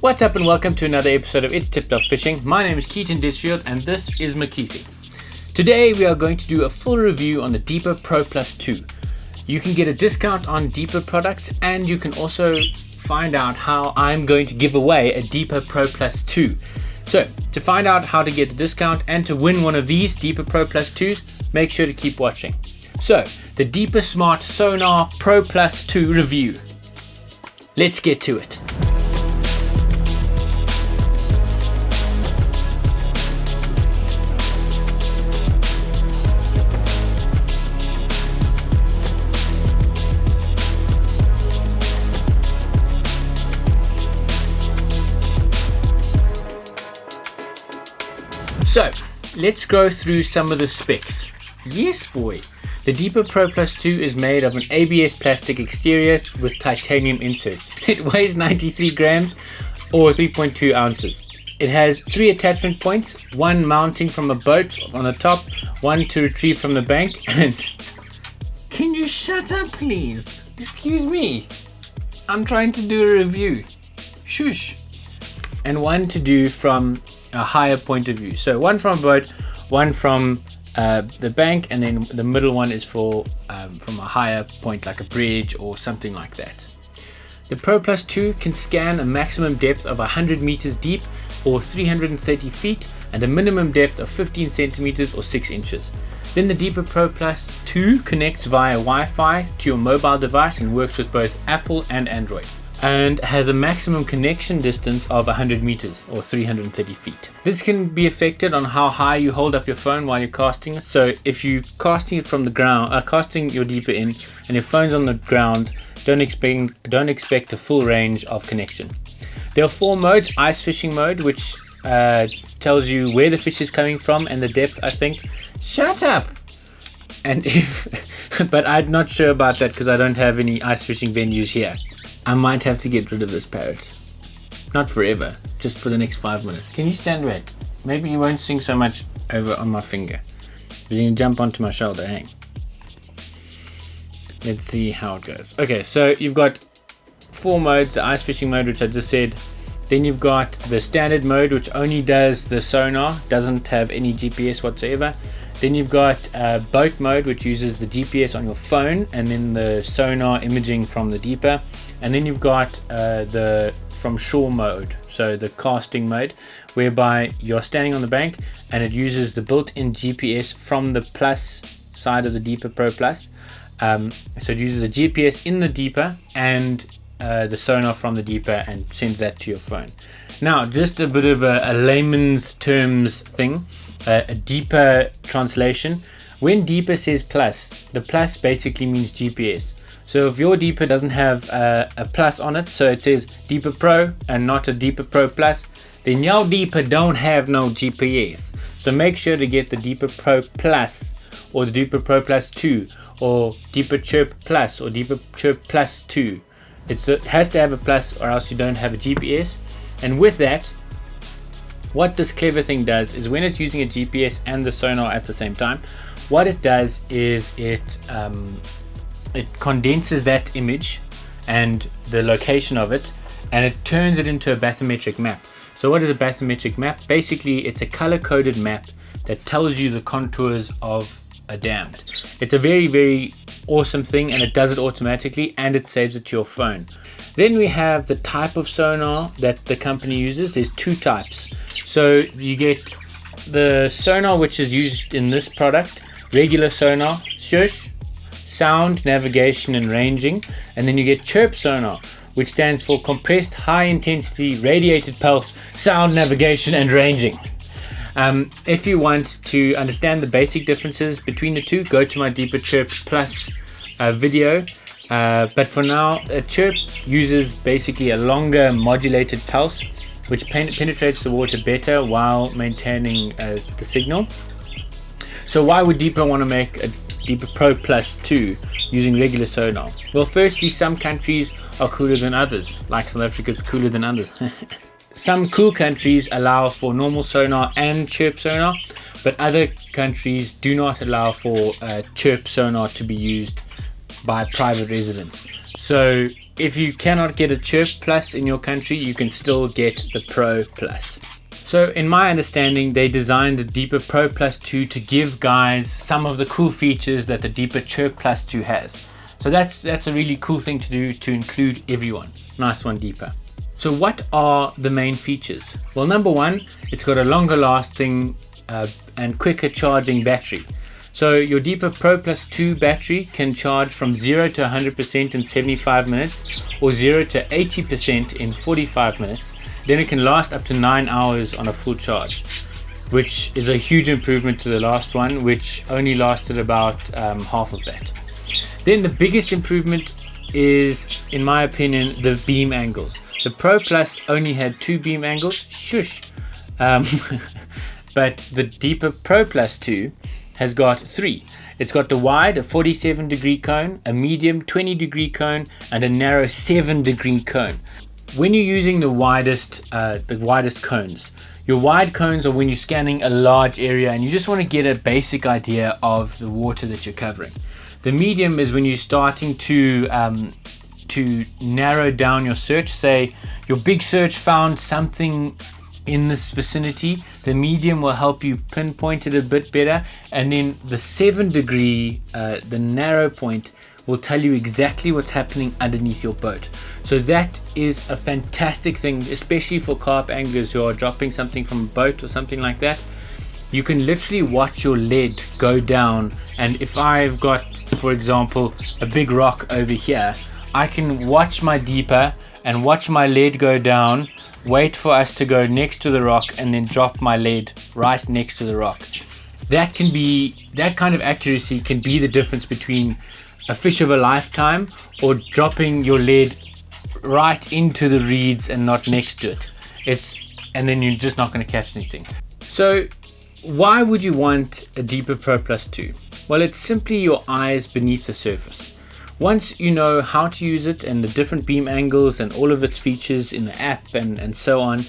What's up and welcome to another episode of It's Tipp Topp Fishing. My name is Keaton and this is Makisi. Today we are going to do a full review on the Deeper Pro Plus 2. You can get a discount on Deeper products and you can also find out how I'm going to give away a Deeper Pro Plus 2. So to find out how to get a discount and to win one of these Deeper Pro Plus 2s, make sure to keep watching. So the Deeper Smart Sonar Pro Plus 2 review. Let's get to it. So, let's go through some of the specs. Yes boy! The Deeper Pro Plus 2 is made of an ABS plastic exterior with titanium inserts. It weighs 93 grams or 3.2 ounces. It has 3 attachment points, one mounting from a boat on the top, one to retrieve from the bank, and... Can you shut up please? Excuse me. I'm trying to do a review. Shush. And one to do from a higher point of view. So one from a boat, one from the bank, and then the middle one is for from a higher point like a bridge or something like that. The Pro Plus 2 can scan a maximum depth of 100 meters deep or 330 feet and a minimum depth of 15 centimeters or 6 inches. Then the Deeper Pro Plus 2 connects via Wi-Fi to your mobile device and works with both Apple and Android, and has a maximum connection distance of 100 meters or 330 feet. This can be affected on how high you hold up your phone while you're casting it. So if you're casting it from the ground, casting your Deeper in and your phone's on the ground, don't expect a full range of connection. There are 4 modes. Ice fishing mode, which tells you where the fish is coming from and the depth, I think. Shut up! And but I'm not sure about that because I don't have any ice fishing venues here. I might have to get rid of this parrot. Not forever, just for the next 5 minutes. Can you stand back? Maybe you won't sing so much over on my finger. You can jump onto my shoulder, hang. Let's see how it goes. Okay, so you've got 4 modes. The ice fishing mode, which I just said. Then you've got the standard mode, which only does the sonar, doesn't have any GPS whatsoever. Then you've got boat mode, which uses the GPS on your phone and then the sonar imaging from the Deeper. And then you've got the from shore mode, so the casting mode, whereby you're standing on the bank and it uses the built-in GPS from the plus side of the Deeper Pro Plus. So it uses the GPS in the Deeper and the sonar from the Deeper and sends that to your phone. Now, just a bit of a layman's terms thing. A deeper translation. When Deeper says plus, the plus basically means GPS. So if your Deeper doesn't have a plus on it, so it says Deeper Pro and not a Deeper Pro Plus, then your Deeper don't have no GPS. So make sure to get the Deeper Pro Plus or the Deeper Pro Plus 2 or Deeper Chirp Plus or Deeper Chirp Plus 2. It has to have a plus or else you don't have a GPS. And with that, what this clever thing does is when it's using a GPS and the sonar at the same time, what it does is it condenses that image and the location of it, and it turns it into a bathymetric map. So what is a bathymetric map? Basically, it's a color-coded map that tells you the contours of a dam. It's a very, very awesome thing, and it does it automatically, and it saves it to your phone. Then we have the type of sonar that the company uses. There's 2 types. So you get the sonar which is used in this product, regular sonar, shush, sound, navigation and ranging, and then you get Chirp Sonar, which stands for compressed high intensity radiated pulse, sound, navigation and ranging. If you want to understand the basic differences between the two, go to my Deeper Chirp Plus video. But for now, Chirp uses basically a longer modulated pulse, which penetrates the water better while maintaining the signal. So why would Deeper want to make a Deeper Pro Plus 2 using regular sonar? Well, firstly, some countries are cooler than others, like South Africa's cooler than others. Some cool countries allow for normal sonar and Chirp Sonar, but other countries do not allow for Chirp Sonar to be used by private residents. So if you cannot get a Chirp Plus in your country, you can still get the Pro Plus. So in my understanding, they designed the Deeper Pro Plus 2 to give guys some of the cool features that the Deeper Chirp Plus 2 has. So that's a really cool thing to do, to include everyone. Nice one, Deeper. So what are the main features? Well, number one, it's got a longer lasting and quicker charging battery. So your Deeper Pro Plus 2 battery can charge from 0 to 100% in 75 minutes or 0 to 80% in 45 minutes. Then it can last up to 9 hours on a full charge, which is a huge improvement to the last one, which only lasted about half of that. Then the biggest improvement is, in my opinion, the beam angles. The Pro Plus only had 2 beam angles, shush. But the Deeper Pro Plus 2 has got 3. It's got the wide, a 47-degree cone, a medium 20-degree cone, and a narrow 7-degree cone. When you're using the widest cones, your wide cones are when you're scanning a large area and you just want to get a basic idea of the water that you're covering. The medium is when you're starting to narrow down your search. Say your big search found something in this vicinity, the medium will help you pinpoint it a bit better, and then the 7-degree, the narrow point, will tell you exactly what's happening underneath your boat. So that is a fantastic thing, especially for carp anglers who are dropping something from a boat or something like that. You can literally watch your lead go down, and if I've got, for example, a big rock over here, I can watch my Deeper and watch my lead go down, wait for us to go next to the rock, and then drop my lead right next to the rock. That kind of accuracy can be the difference between a fish of a lifetime or dropping your lead right into the reeds and not next to it. And then you're just not going to catch anything. So why would you want a Deeper Pro Plus 2? Well, it's simply your eyes beneath the surface. Once you know how to use it and the different beam angles and all of its features in the app and so on,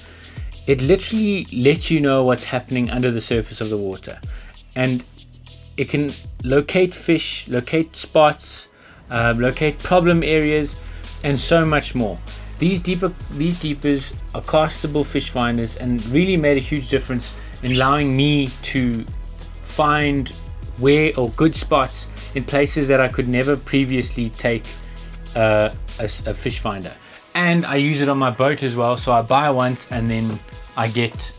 it literally lets you know what's happening under the surface of the water. And it can locate fish, locate spots, locate problem areas, and so much more. These Deepers are castable fish finders and really made a huge difference in allowing me to find good spots in places that I could never previously take a fish finder. And I use it on my boat as well, so I buy once and then I get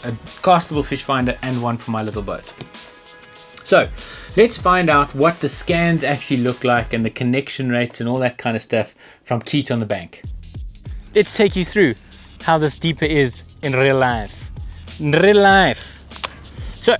a castable fish finder and one for my little boat. So let's find out what the scans actually look like and the connection rates and all that kind of stuff from Keaton on the bank. Let's take you through how this Deeper is in real life. So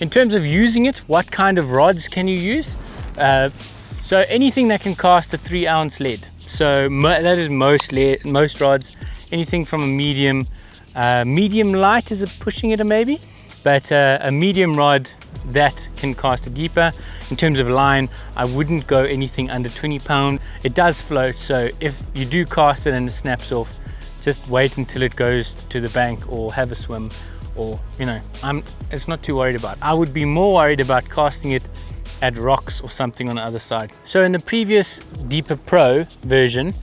in terms of using it, what kind of rods can you use? So anything that can cast a 3-ounce lead. So that is most rods. Anything from a medium light is pushing it maybe, but a medium rod that can cast a Deeper. In terms of line, I wouldn't go anything under 20 pound. It does float, so if you do cast it and it snaps off, just wait until it goes to the bank or have a swim, or it's not too worried about. I would be more worried about casting it at rocks or something on the other side. So in the previous Deeper Pro version,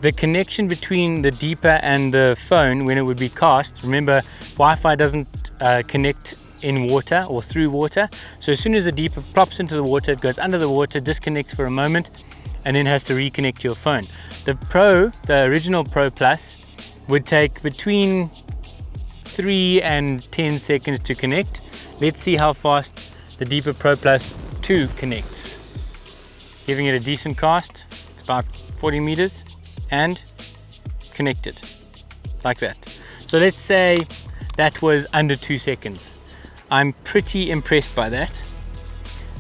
the connection between the Deeper and the phone, when it would be cast, remember Wi-Fi doesn't connect in water or through water, so as soon as the Deeper plops into the water, it goes under the water, disconnects for a moment, and then has to reconnect to your phone. The original Pro Plus, would take between 3 and 10 seconds to connect. Let's see how fast the Deeper Pro Plus 2 connects. Giving it a decent cast, it's about 40 meters and connected like that. So let's say that was under 2 seconds. I'm pretty impressed by that,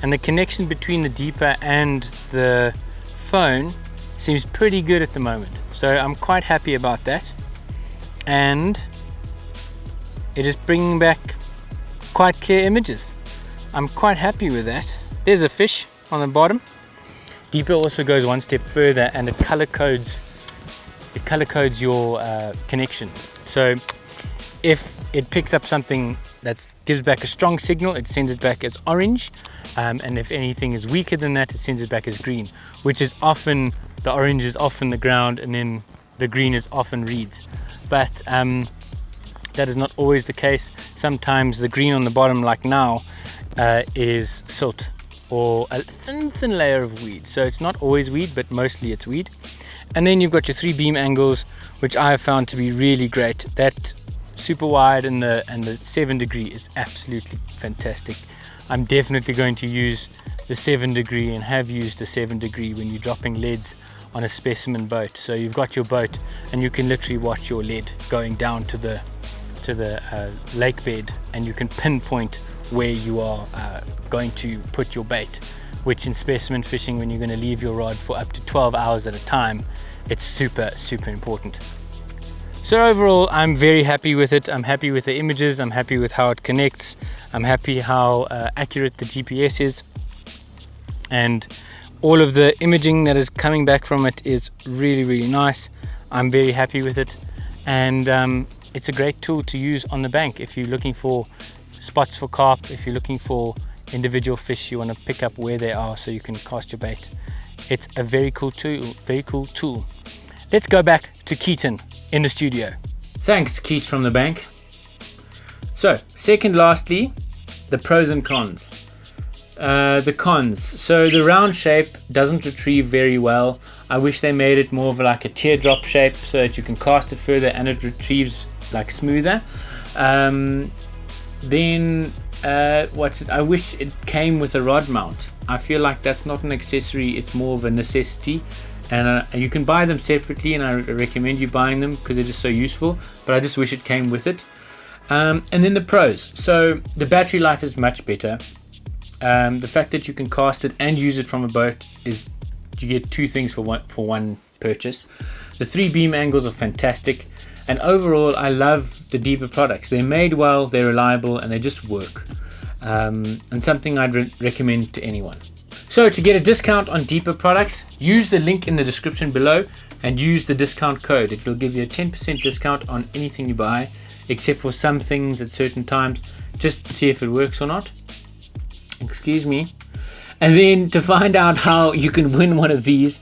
and the connection between the Deeper and the phone seems pretty good at the moment, so I'm quite happy about that. And it is bringing back quite clear images. I'm quite happy with that. There's a fish on the bottom. Deeper also goes one step further, and it color codes your connection. So if it picks up something that gives back a strong signal, it sends it back as orange, and if anything is weaker than that, it sends it back as green, which is often the orange is often the ground and then the green is often reeds. But that is not always the case. Sometimes the green on the bottom, like now, is silt or a thin layer of weed. So it's not always weed, but mostly it's weed. And then you've got your 3 beam angles, which I have found to be really great. That super wide and the 7 degree is absolutely fantastic. I'm definitely going to use the 7 degree and have used the 7 degree when you're dropping leads on a specimen boat. So you've got your boat and you can literally watch your lead going down to the lake bed, and you can pinpoint where you are going to put your bait, which in specimen fishing, when you're going to leave your rod for up to 12 hours at a time, it's super important. So overall, I'm very happy with it. I'm happy with the images, I'm happy with how it connects, I'm happy how accurate the GPS is, and all of the imaging that is coming back from it is really nice. I'm very happy with it, and it's a great tool to use on the bank if you're looking for spots for carp, if you're looking for individual fish you want to pick up where they are so you can cast your bait. It's a very cool tool. Let's go back to Keaton in the studio. Thanks, Keat from the bank. So, lastly, the pros and cons. The cons. So the round shape doesn't retrieve very well. I wish they made it more of like a teardrop shape so that you can cast it further and it retrieves like smoother. I wish it came with a rod mount. I feel like that's not an accessory, it's more of a necessity, and you can buy them separately, and I recommend you buying them because they're just so useful, but I just wish it came with it. And then the pros. So the battery life is much better. The fact that you can cast it and use it from a boat is, you get 2 things for one purchase. The 3 beam angles are fantastic, and overall I love the Deeper products. They're made well, they're reliable, and they just work, and something I'd recommend to anyone. So to get a discount on Deeper products, use the link in the description below and use the discount code. It will give you a 10% discount on anything you buy, except for some things at certain times, just to see if it works or not. Excuse me. And then to find out how you can win one of these,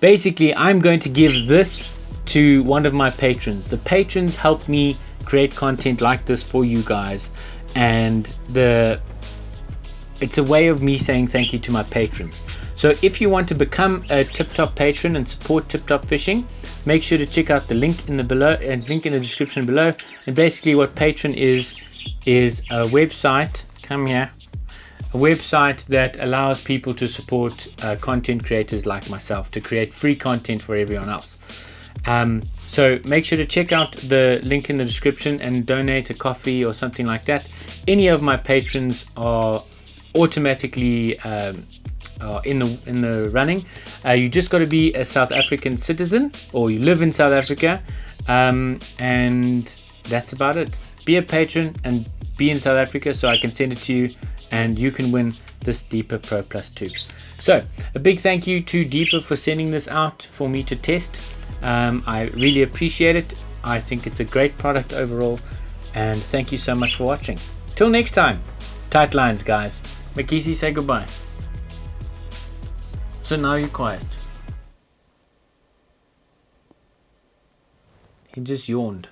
basically I'm going to give this to one of my patrons. The patrons help me create content like this for you guys, and it's a way of me saying thank you to my patrons. So if you want to become a Tip Top patron and support Tip Top Fishing, make sure to check out the link in the description below. And basically what Patron is a website, come here, a website that allows people to support content creators like myself, to create free content for everyone else. So make sure to check out the link in the description and donate a coffee or something like that. Any of my patrons are automatically in the running. You just got to be a South African citizen, or you live in South Africa, and that's about it. Be a patron and be in South Africa so I can send it to you, and you can win this Deeper Pro Plus 2. So a big thank you to Deeper for sending this out for me to test. I really appreciate it. I think it's a great product overall, and thank you so much for watching. Till next time, tight lines, guys. Makisi, say goodbye. So now you're quiet. He just yawned.